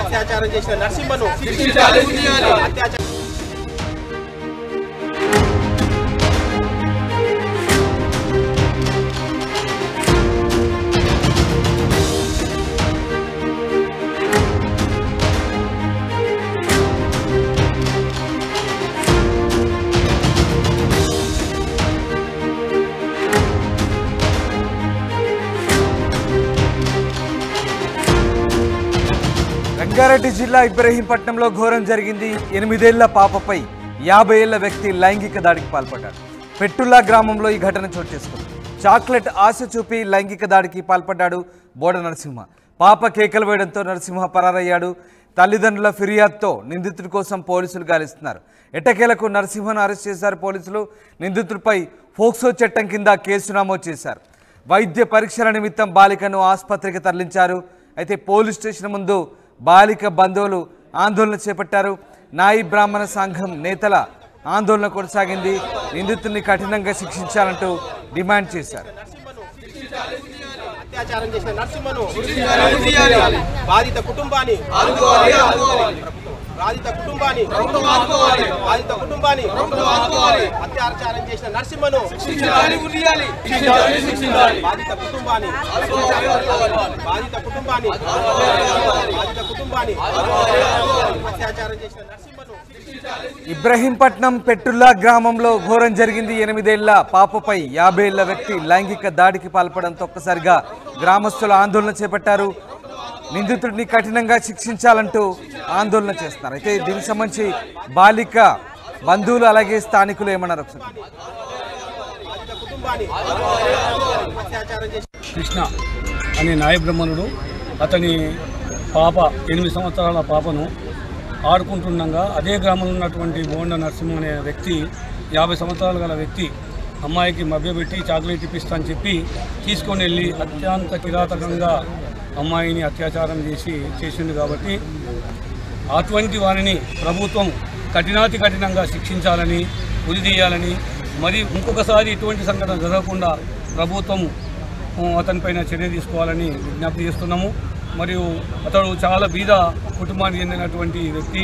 అత్యాచారం చేసిన నరసింహను రంగారెడ్డి జిల్లా ఇబ్రహీంపట్నంలో ఘోరం జరిగింది. 8 ఏళ్ల పాపపై 50 ఏళ్ల వ్యక్తి లైంగిక దాడికి పాల్పడ్డాడు. పెట్టుల్లా గ్రామంలో ఈ ఘటన చోటు చేసుకుంది. చాక్లెట్ ఆశ చూపి లైంగిక దాడికి పాల్పడ్డాడు బోడ నరసింహ. పాప కేకలు వేయడంతో నరసింహ పరారయ్యాడు. తల్లిదండ్రుల ఫిర్యాదుతో నిందితుడి కోసం పోలీసులు గాలిస్తున్నారు. ఎట్టకేలకు నరసింహను అరెస్ట్ చేశారు పోలీసులు. నిందితుడిపై ఫోక్సో చట్టం కింద కేసు నమోదు చేశారు. వైద్య పరీక్షల నిమిత్తం బాలికను ఆసుపత్రికి తరలించారు. అయితే పోలీస్ స్టేషన్ ముందు బాలిక బంధువులు ఆందోళన చేపట్టారు. నాయి బ్రాహ్మణ సంఘం నేతల ఆందోళన కొనసాగింది. నిందితుడిని కఠినంగా శిక్షించాలంటూ డిమాండ్ చేశారు. అత్యాచారం చేసిన నరసింహను బాధిత కుటుంబాన్ని అత్యాచారం చేసిన నరసింహను బాధిత కుటుంబాన్ని అత్యాచారం చేసిన నరసింహను. ఇబ్రహీంపట్నం పెట్టుల్లా గ్రామంలో ఘోరం జరిగింది. 8 ఏళ్ల పాపపై 50 ఏళ్ల వ్యక్తి లైంగిక దాడికి పాల్పడంతో ఒక్కసారిగా గ్రామస్తులు ఆందోళన చేపట్టారు. నిందితుడిని కఠినంగా శిక్షించాలంటూ ఆందోళన చేస్తున్నారు. అయితే దీనికి సంబంధించి బాలిక బంధువులు అలాగే స్థానికులు ఏమన్నారు? కృష్ణ అనే నాయ బ్రహ్మణుడు అతని పాప 8 సంవత్సరాల పాపను ఆడుకుంటుండగా అదే గ్రామంలో ఉన్నటువంటి బోండ నరసింహ అనే వ్యక్తి 50 సంవత్సరాలు గల వ్యక్తి అమ్మాయికి మభ్యపెట్టి చాక్లెట్ ఇప్పిస్తా అని చెప్పి తీసుకొని వెళ్ళి అత్యంత కిరాతకంగా అమ్మాయిని అత్యాచారం చేసింది. కాబట్టి అటువంటి వారిని ప్రభుత్వం కఠినంగా శిక్షించాలని ఉరిదీయాలని మరి ఇంకొకసారి ఇటువంటి సంఘటన జరగకుండా ప్రభుత్వం అతనిపైన చర్య తీసుకోవాలని విజ్ఞప్తి చేస్తున్నాము. మరియు అతడు చాలా బీద కుటుంబానికి చెందినటువంటి వ్యక్తి,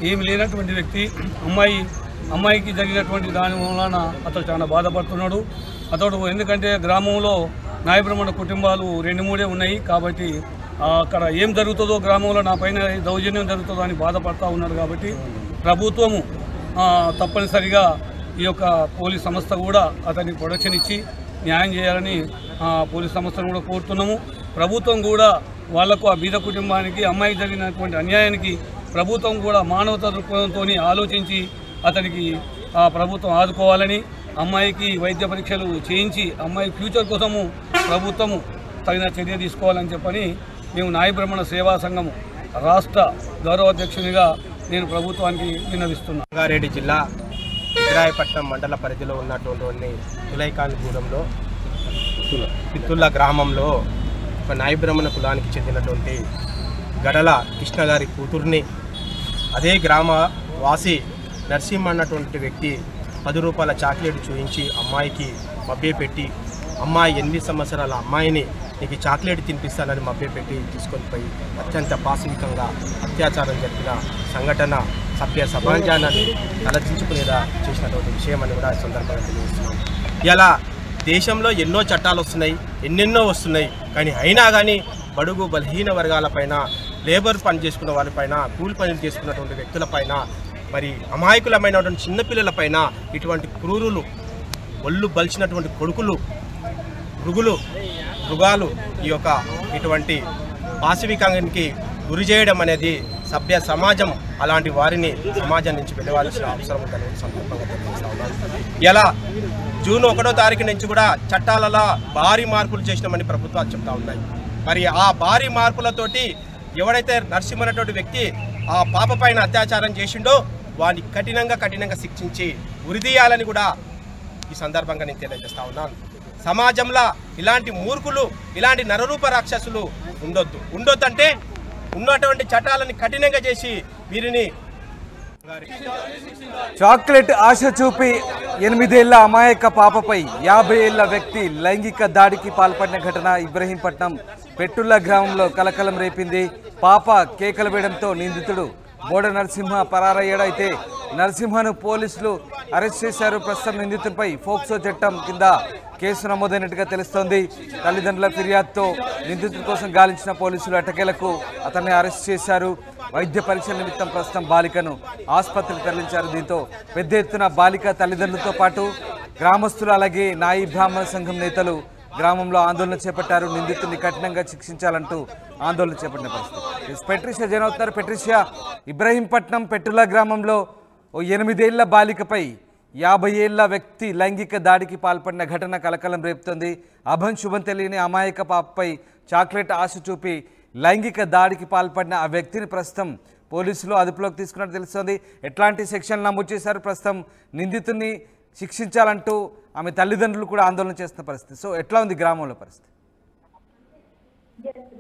ఏమి లేనటువంటి వ్యక్తి. అమ్మాయికి జరిగినటువంటి దాని వలన అతడు చాలా బాధపడుతున్నాడు. అతడు ఎందుకంటే గ్రామంలో నాయబ్రహ్మణ కుటుంబాలు 2-3 ఉన్నాయి. కాబట్టి అక్కడ ఏం జరుగుతుందో గ్రామంలో నా పైన దౌర్జన్యం జరుగుతుందో అని బాధపడుతూ ఉన్నాడు. కాబట్టి ప్రభుత్వము తప్పనిసరిగా ఈ యొక్క పోలీస్ సంస్థ కూడా అతనికి ప్రొటెక్షన్ ఇచ్చి న్యాయం చేయాలని పోలీస్ సంస్థను కూడా కోరుతున్నాము. ప్రభుత్వం కూడా వాళ్లకు ఆ బీద కుటుంబానికి అమ్మాయికి జరిగినటువంటి అన్యాయానికి ప్రభుత్వం కూడా మానవతా దృక్పథంతో ఆలోచించి అతనికి ప్రభుత్వం ఆదుకోవాలని, అమ్మాయికి వైద్య పరీక్షలు చేయించి అమ్మాయి ఫ్యూచర్ కోసము ప్రభుత్వము తగిన చర్య తీసుకోవాలని చెప్పని మేము నాయ బ్రహ్మణ సేవా సంఘం రాష్ట్ర గౌరవాధ్యక్షునిగా నేను ప్రభుత్వానికి విన్నవిస్తున్నాను. రంగారెడ్డి జిల్లా ఇబ్రాహీంపట్నం మండల పరిధిలో ఉన్నటువంటి తులైకాన్గూడెంలో పిత్తుల్లా గ్రామంలో ఒక నాయ బ్రహ్మణ కులానికి చెందినటువంటి గడల కృష్ణ గారి కూతుర్ని అదే గ్రామ వాసి నరసింహ అన్నటువంటి వ్యక్తి 10 రూపాయల చాక్లెట్ చూయించి అమ్మాయికి మభ్యపెట్టి, అమ్మాయి 8 సంవత్సరాల అమ్మాయిని నీకు చాక్లెట్ తినిపిస్తానని మభ్యపెట్టి తీసుకొని పోయి అత్యంత పాశవికంగా అత్యాచారం జరిగిన సంఘటన సభ్య సమాజాన్ని తలదించుకునేలా చేసినటువంటి విషయం అని కూడా ఈ సందర్భంగా తెలియజేస్తున్నాం. ఇలా దేశంలో ఎన్నో చట్టాలు వస్తున్నాయి, ఎన్నెన్నో వస్తున్నాయి. కానీ అయినా కానీ బడుగు బలహీన వర్గాలపైన, లేబర్ పని చేసుకున్న వాళ్ళపైన, కూలి పనులు చేసుకున్నటువంటి వ్యక్తులపైన, మరి అమాయకులమైనటువంటి చిన్నపిల్లలపైన ఇటువంటి క్రూరులు, ఒళ్ళు బలిచినటువంటి కొడుకులు, మృగాలు ఈ యొక్క ఇటువంటి పాశవికానికి గురి చేయడం అనేది సభ్య సమాజం అలాంటి వారిని సమాజం నుంచి వెళ్ళవలసిన అవసరం ఉందని సందర్భంగా తెలియజేస్తా ఉన్నాను. ఇలా జూన్ 1వ తారీఖు నుంచి కూడా చట్టాలలో భారీ మార్పులు చేసినామని ప్రభుత్వాలు చెప్తా ఉన్నాయి. మరి ఆ భారీ మార్పులతోటి ఎవడైతే నరసింహ అనేటువంటి వ్యక్తి ఆ పాప పైన అత్యాచారం చేసిండో వాడిని కఠినంగా శిక్షించి ఉరిదీయాలని కూడా ఈ సందర్భంగా నేను తెలియజేస్తా ఉన్నాను. సమాజంలో ఇలాంటి మూర్ఖులు, ఇలాంటి నరరూప రాక్షసులు ఉండొద్దంటే ఉన్నటువంటి చట్టాలను కఠినంగా చేసి వీరిని చాక్లెట్ ఆశ చూపి 8 ఏళ్ల అమాయక పాపపై 50 ఏళ్ల వ్యక్తి లైంగిక దాడికి పాల్పడిన ఘటన ఇబ్రహీంపట్నం పెట్టుల్లా గ్రామంలో కలకలం రేపింది. పాప కేకలు వేయడంతో నిందితుడు బోడ నరసింహ పరారయ్యాడు. అయితే నరసింహను పోలీసులు అరెస్ట్ చేశారు. ప్రస్తుతం నిందితుడిపై ఫోక్సో చట్టం కింద కేసు నమోదైనట్టుగా తెలుస్తోంది. తల్లిదండ్రుల ఫిర్యాదుతో నిందితుడి కోసం గాలించిన పోలీసులు ఎట్టకేలకు అతన్ని అరెస్ట్ చేశారు. వైద్య పరీక్షల నిమిత్తం ప్రస్తుతం బాలికను ఆసుపత్రికి తరలించారు. దీంతో పెద్ద ఎత్తున బాలిక తల్లిదండ్రులతో పాటు గ్రామస్తులు అలాగే నాయి బ్రాహ్మణ సంఘం నేతలు గ్రామంలో ఆందోళన చేపట్టారు. నిందితుడిని కఠినంగా శిక్షించాలంటూ ఆందోళన చేపట్టిన పరిస్థితి. పెట్రిషియా జైన్ అవుతున్నారు. పెట్రిషియా, ఇబ్రహీంపట్నం పెట్టుల్లా గ్రామంలో ఓ 8 ఏళ్ల బాలికపై 50 ఏళ్ల వ్యక్తి లైంగిక దాడికి పాల్పడిన ఘటన కలకలం రేపుతోంది. అభం శుభం తెలియని అమాయక పాపపై చాక్లెట్ ఆశ చూపి లైంగిక దాడికి పాల్పడిన ఆ వ్యక్తిని ప్రస్తుతం పోలీసులు అదుపులోకి తీసుకున్నట్టు తెలుస్తోంది. ఎట్లాంటి సెక్షన్లు నమోదు చేశారు? ప్రస్తుతం నిందితుడిని శిక్షించాలంటూ ఆమె తల్లిదండ్రులు కూడా ఆందోళన చేస్తున్న పరిస్థితి. సో ఎట్లా ఉంది గ్రామంలో పరిస్థితి?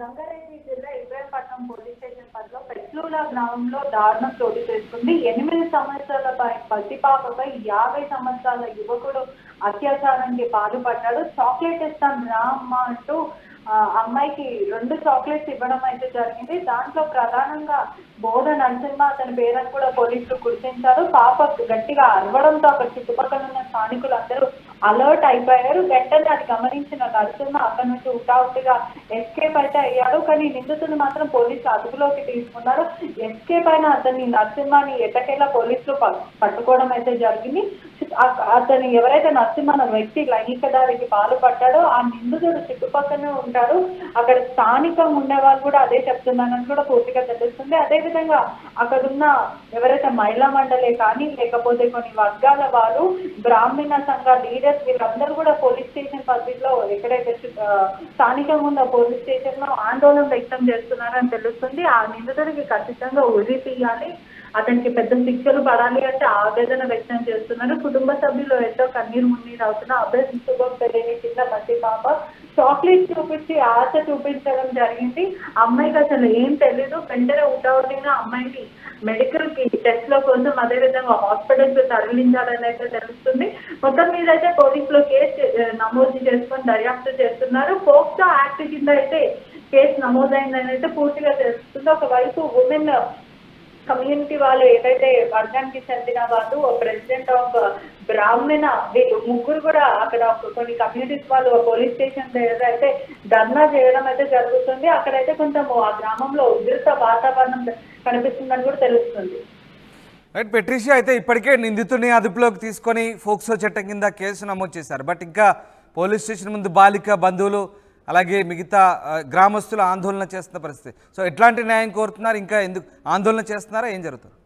రంగారెడ్డి జిల్లా ఇబ్రహీంపట్నం పోలీస్ స్టేషన్ పరిధిలో పెట్లూల గ్రామంలో దారుణం చోటు చేసుకుంది. 8 సంవత్సరాల పసిపాపపై 50 సంవత్సరాల యువకుడు అత్యాచారానికి పాల్పడ్డాడు. చాక్లెట్ ఇస్తాను రా అమ్మ అంటూ అమ్మాయికి 2 చాక్లెట్స్ ఇవ్వడం అయితే జరిగింది. దాంట్లో ప్రధానంగా బోడ నరసింహ అతని పేరును కూడా పోలీసులు గుర్తించారు. పాప గట్టిగా అరవడంతో అక్కడ చుట్టుపక్కల ఉన్న స్థానికులందరూ అలర్ట్ అయిపోయారు. వెంటనే అది గమనించిన నరసింహ అక్కడి నుంచి ఉటావుటిగా ఎస్కేప్ అయితే అయ్యాడు. కానీ నిందితుడు మాత్రం పోలీసులు అదుపులోకి తీసుకున్నారు. ఎస్కేప్ అయిన అతన్ని నరసింహని ఎట్టకేలా పోలీసులు పట్టుకోవడం అయితే జరిగింది. అతను ఎవరైతే నరసింహ అనే వ్యక్తి లైంగిక దాడికి పాల్పడ్డాడో ఆ నిందితుడు చుట్టుపక్కనే ఉంటాడు. అక్కడ స్థానికంగా ఉండే వాళ్ళు కూడా అదే చెప్తున్నారని కూడా పూర్తిగా తెలుస్తుంది. అదేవిధంగా అక్కడున్న ఎవరైతే మహిళా మండలే కానీ లేకపోతే కొన్ని వర్గాల వారు బ్రాహ్మణ సంఘ లీడర్స్ వీళ్ళందరూ కూడా పోలీస్ స్టేషన్ పరిధిలో ఎక్కడైతే స్థానికంగా ఉన్న పోలీస్ స్టేషన్ లో ఆందోళన వ్యక్తం చేస్తున్నారని తెలుస్తుంది. ఆ నిందితుడికి ఖచ్చితంగా ఉరి తీయాలి, అతనికి పెద్ద శిక్షలు పడాలి అంటే ఆవేదన వ్యక్తం చేస్తున్నారు. కుటుంబ సభ్యులు ఎంతో కన్నీరు మున్నీరు అవుతున్న అభ్యర్థి శుభం తెలియని చిన్న పసి పాప చాక్లెట్ చూపించి ఆశ చూపించడం జరిగింది. అమ్మాయికి అసలు ఏం తెలీదు. వెంటనే ఉటావుటిగా అమ్మాయిని మెడికల్ కి టెస్ట్ లో కోసం అదేవిధంగా హాస్పిటల్ కి తరలించాలని అయితే తెలుస్తుంది. మొత్తం మీద అయితే పోలీసులు కేసు నమోదు చేసుకొని దర్యాప్తు చేస్తున్నారు. పోక్సో యాక్ట్ కింద అయితే కేసు నమోదైందని అయితే పూర్తిగా తెలుస్తుంది. ఒకవైపు ఉమెన్ కమ్యూనిటీ వాళ్ళు ఏదైతే వర్గానికి చెందిన వాళ్ళు ప్రెసిడెంట్ ఆఫ్ బ్రాహ్మణ వీళ్ళు ముగ్గురు కూడా అక్కడ కొన్ని కమ్యూనిటీస్ వాళ్ళు పోలీస్ స్టేషన్ దగ్గర అయితే ధర్నా చేయడం అయితే జరుగుతుంది. అక్కడైతే కొంచెం ఆ గ్రామంలో ఉధృత వాతావరణం కనిపిస్తుందని కూడా తెలుస్తుంది. రైట్ పెట్రిషియా, అయితే ఇప్పటికే నిందితుడిని అదుపులోకి తీసుకొని ఫోక్సో చట్టం కింద కేసు నమోదు చేశారు. బట్ ఇంకా పోలీస్ స్టేషన్ ముందు బాలిక బంధువులు అలాగే మిగతా గ్రామస్తులు ఆందోళన చేస్తున్న పరిస్థితి. సో ఎట్లాంటి న్యాయం కోరుతున్నారు? ఇంకా ఎందుకు ఆందోళన చేస్తున్నారా? ఏం జరుగుతుంది?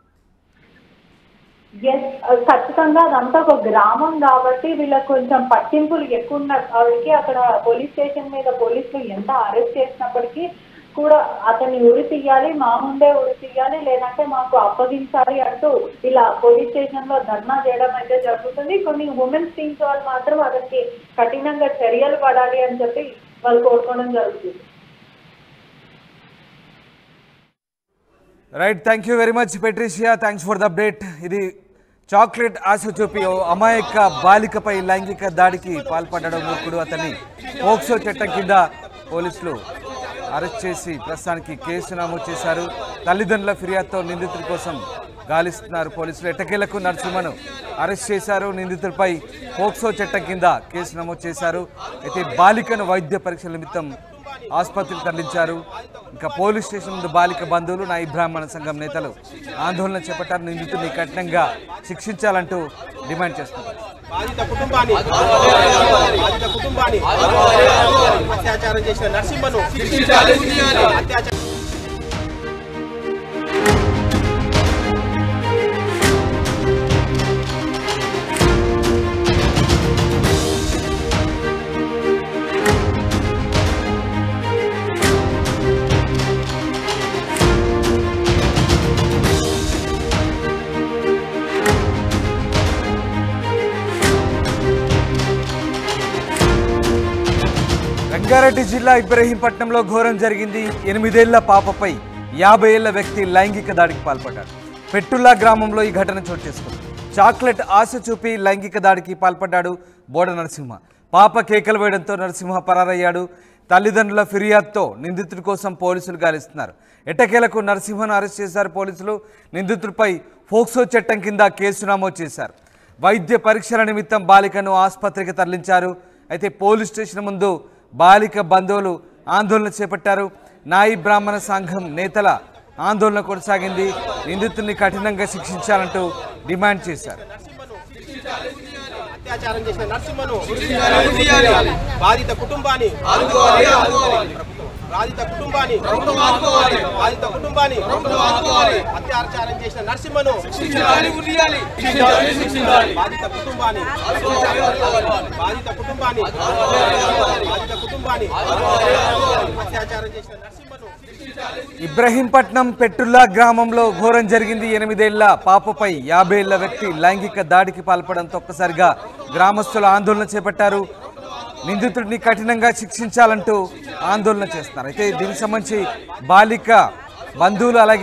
ఖచ్చితంగా అదంతా ఒక గ్రామం కాబట్టి వీళ్ళకి కొంచెం పట్టింపులు ఎక్కువ ఉన్నప్పటికీ అక్కడ పోలీస్ స్టేషన్ మీద పోలీసులు ఎంత అరెస్ట్ చేసినప్పటికీ కూడా అతన్ని ఉరి తీయాలి, మా ముందే ఉరి తీయాలి, లేదంటే మాకు అప్పగించాలి అంటూ ఇలా పోలీస్ స్టేషన్ లో ధర్నా చేయడం అయితే జరుగుతుంది. కొన్ని ఉమెన్స్ టీమ్స్ వాళ్ళు మాత్రం అతనికి కఠినంగా చర్యలు పడాలి అని చెప్పి వాళ్ళు కోరుకోవడం జరుగుతుంది. Right, thank you very much Patricia, thanks for the update. ఇది చాక్లెట్ ఆశ చూపి అమాయక బాలికపై లైంగిక దాడికి పాల్పడడం మూర్ఖుడు. అతన్ని పోక్సో చట్టం కింద పోలీసులు అరెస్ట్ చేసి ప్రస్తుతానికి కేసు నమోదు చేశారు. తల్లిదండ్రుల ఫిర్యాదుతో నిందితుడి కోసం గాలిస్తున్నారు పోలీసులు. ఎట్టకేలకు నరసింహను అరెస్ట్ చేశారు. నిందితుడిపై పోక్సో చట్టం కింద కేసు నమోదు చేశారు. అయితే బాలికను వైద్య పరీక్షల నిమిత్తం ఆసుపత్రికి తరలించారు. ఇంకా పోలీస్ స్టేషన్ ముందు బాలిక బంధువులు నాయి బ్రాహ్మణ సంఘం నేతలు ఆందోళన చేపట్టారు. నిందితుడిని కఠినంగా శిక్షించాలంటూ డిమాండ్ చేస్తున్నారు. అత్యాచారం చేసిన నరసింహను రంగారెడ్డి జిల్లా ఇబ్రహీంపట్నంలో ఘోరం జరిగింది. 8 ఏళ్ల పాపపై 50 ఏళ్ల వ్యక్తి లైంగిక దాడికి పాల్పడ్డాడు. పెట్టుల్లా గ్రామంలో ఈ ఘటన చోటు చేసుకుంది. చాక్లెట్ ఆశ చూపి లైంగిక దాడికి పాల్పడ్డాడు బోడ నరసింహ. పాప కేకలు వేయడంతో నరసింహ పరారయ్యాడు. తల్లిదండ్రుల ఫిర్యాదుతో నిందితుడి కోసం పోలీసులు గాలిస్తున్నారు. ఎట్టకేలకు నరసింహను అరెస్ట్ చేశారు పోలీసులు. నిందితుడిపై ఫోక్సో చట్టం కింద కేసు నమోదు చేశారు. వైద్య పరీక్షల నిమిత్తం బాలికను ఆసుపత్రికి తరలించారు. అయితే పోలీస్ స్టేషన్ ముందు బాలిక బంధువులు ఆందోళన చేపట్టారు. నాయి బ్రాహ్మణ సంఘం నేతల ఆందోళన కొనసాగింది. నిందితుడిని కఠినంగా శిక్షించాలంటూ డిమాండ్ చేశారు. అత్యాచారం చేసిన నరసింహను బాధిత కుటుంబాన్ని అత్యాచారం చేసిన నరసింహను బాధిత కుటుంబాన్ని అత్యాచారం చేసిన నరసింహను. ఇబ్రహీంపట్నం పెట్టుల్లా గ్రామంలో ఘోరం జరిగింది. 8 ఏళ్ల పాపపై 50 ఏళ్ల వ్యక్తి లైంగిక దాడికి పాల్పడంతో ఒక్కసారిగా గ్రామస్తులు ఆందోళన చేపట్టారు. నిందితుడిని కఠినంగా శిక్షించాలంటూ ఆందోళన చేస్తున్నారు. అయితే దీనికి సంబంధించి బాలిక బంధువులు అలాగే